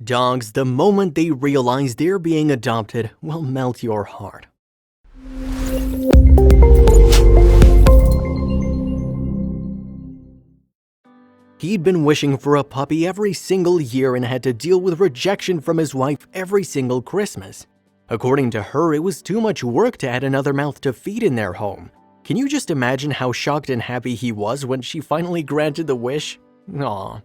Dogs, the moment they realize they're being adopted, will melt your heart. He'd been wishing for a puppy every single year and had to deal with rejection from his wife every single Christmas. According to her, it was too much work to add another mouth to feed in their home. Can you just imagine how shocked and happy he was when she finally granted the wish? Aww.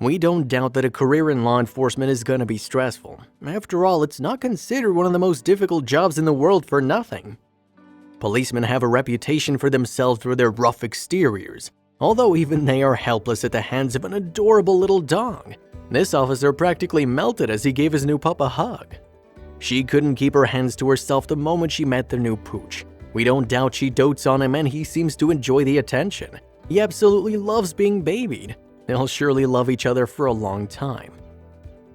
We don't doubt that a career in law enforcement is gonna be stressful. After all, it's not considered one of the most difficult jobs in the world for nothing. Policemen have a reputation for themselves for their rough exteriors, although even they are helpless at the hands of an adorable little dog. This officer practically melted as he gave his new pup a hug. She couldn't keep her hands to herself the moment she met their new pooch. We don't doubt she dotes on him and he seems to enjoy the attention. He absolutely loves being babied. They'll surely love each other for a long time.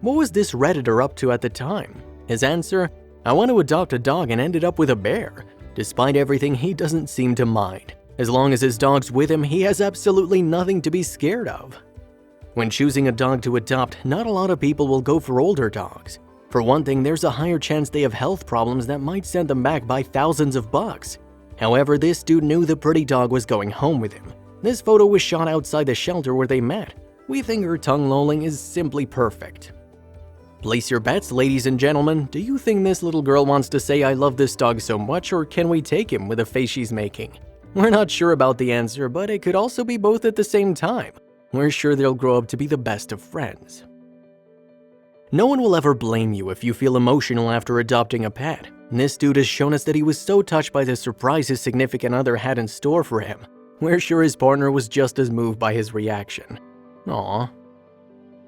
What was this Redditor up to at the time? His answer? I want to adopt a dog and ended up with a bear. Despite everything, he doesn't seem to mind. As long as his dog's with him, he has absolutely nothing to be scared of. When choosing a dog to adopt, not a lot of people will go for older dogs. For one thing, there's a higher chance they have health problems that might send them back by thousands of bucks. However, this dude knew the pretty dog was going home with him. This photo was shot outside the shelter where they met. We think her tongue lolling is simply perfect. Place your bets, ladies and gentlemen. Do you think this little girl wants to say I love this dog so much, or can we take him with the face she's making? We're not sure about the answer, but it could also be both at the same time. We're sure they'll grow up to be the best of friends. No one will ever blame you if you feel emotional after adopting a pet. This dude has shown us that he was so touched by the surprise his significant other had in store for him. We're sure his partner was just as moved by his reaction. Aww.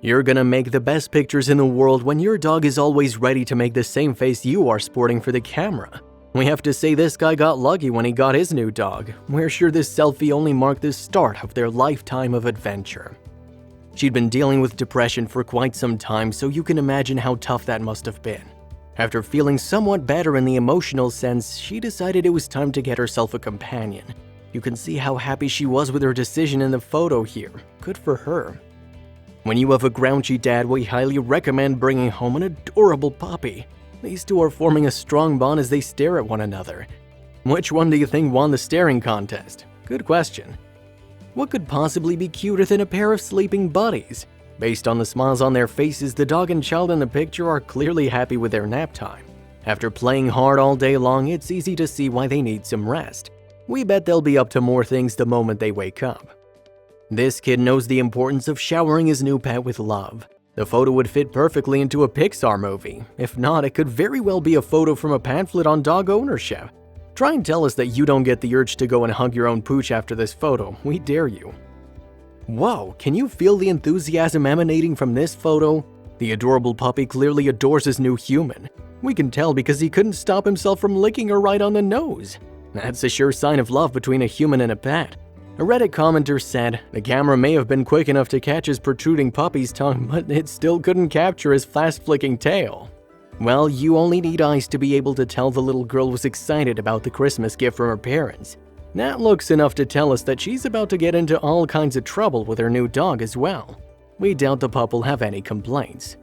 You're gonna make the best pictures in the world when your dog is always ready to make the same face you are sporting for the camera. We have to say this guy got lucky when he got his new dog. We're sure this selfie only marked the start of their lifetime of adventure. She'd been dealing with depression for quite some time, so you can imagine how tough that must have been. After feeling somewhat better in the emotional sense, she decided it was time to get herself a companion. You can see how happy she was with her decision in the photo here. Good for her. When you have a grouchy dad, we highly recommend bringing home an adorable puppy. These two are forming a strong bond as they stare at one another. Which one do you think won the staring contest? Good question. What could possibly be cuter than a pair of sleeping buddies? Based on the smiles on their faces, the dog and child in the picture are clearly happy with their nap time. After playing hard all day long, it's easy to see why they need some rest. We bet they'll be up to more things the moment they wake up. This kid knows the importance of showering his new pet with love. The photo would fit perfectly into a Pixar movie. If not, it could very well be a photo from a pamphlet on dog ownership. Try and tell us that you don't get the urge to go and hug your own pooch after this photo. We dare you. Whoa, can you feel the enthusiasm emanating from this photo? The adorable puppy clearly adores his new human. We can tell because he couldn't stop himself from licking her right on the nose. That's a sure sign of love between a human and a pet. A Reddit commenter said, the camera may have been quick enough to catch his protruding puppy's tongue, but it still couldn't capture his fast-flicking tail. Well, you only need eyes to be able to tell the little girl was excited about the Christmas gift from her parents. That looks enough to tell us that she's about to get into all kinds of trouble with her new dog as well. We doubt the pup will have any complaints.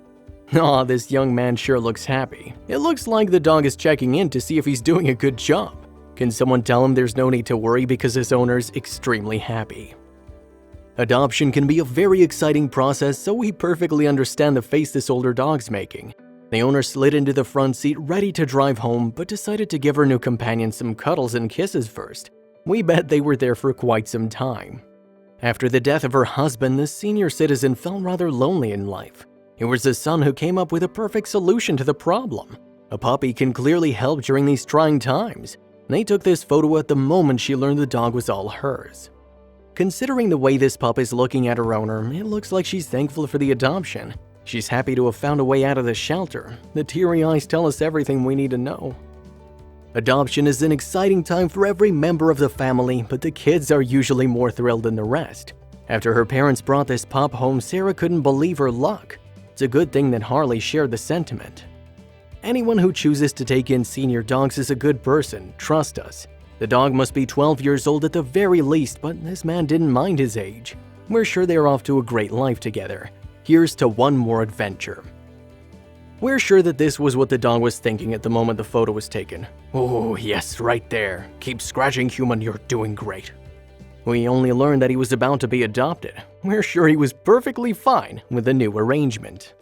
Aw, this young man sure looks happy. It looks like the dog is checking in to see if he's doing a good job. Can someone tell him there's no need to worry because his owner's extremely happy? Adoption can be a very exciting process, so we perfectly understand the face this older dog's making. The owner slid into the front seat ready to drive home, but decided to give her new companion some cuddles and kisses first. We bet they were there for quite some time. After the death of her husband, the senior citizen felt rather lonely in life. It was his son who came up with a perfect solution to the problem. A puppy can clearly help during these trying times. They took this photo at the moment she learned the dog was all hers. Considering the way this pup is looking at her owner, it looks like she's thankful for the adoption. She's happy to have found a way out of the shelter. The teary eyes tell us everything we need to know. Adoption is an exciting time for every member of the family, but the kids are usually more thrilled than the rest. After her parents brought this pup home, Sarah couldn't believe her luck. It's a good thing that Harley shared the sentiment. Anyone who chooses to take in senior dogs is a good person, trust us. The dog must be 12 years old at the very least, but this man didn't mind his age. We're sure they're off to a great life together. Here's to one more adventure. We're sure that this was what the dog was thinking at the moment the photo was taken. "Oh, yes, right there. Keep scratching, human, you're doing great." We only learned that he was about to be adopted. We're sure he was perfectly fine with the new arrangement.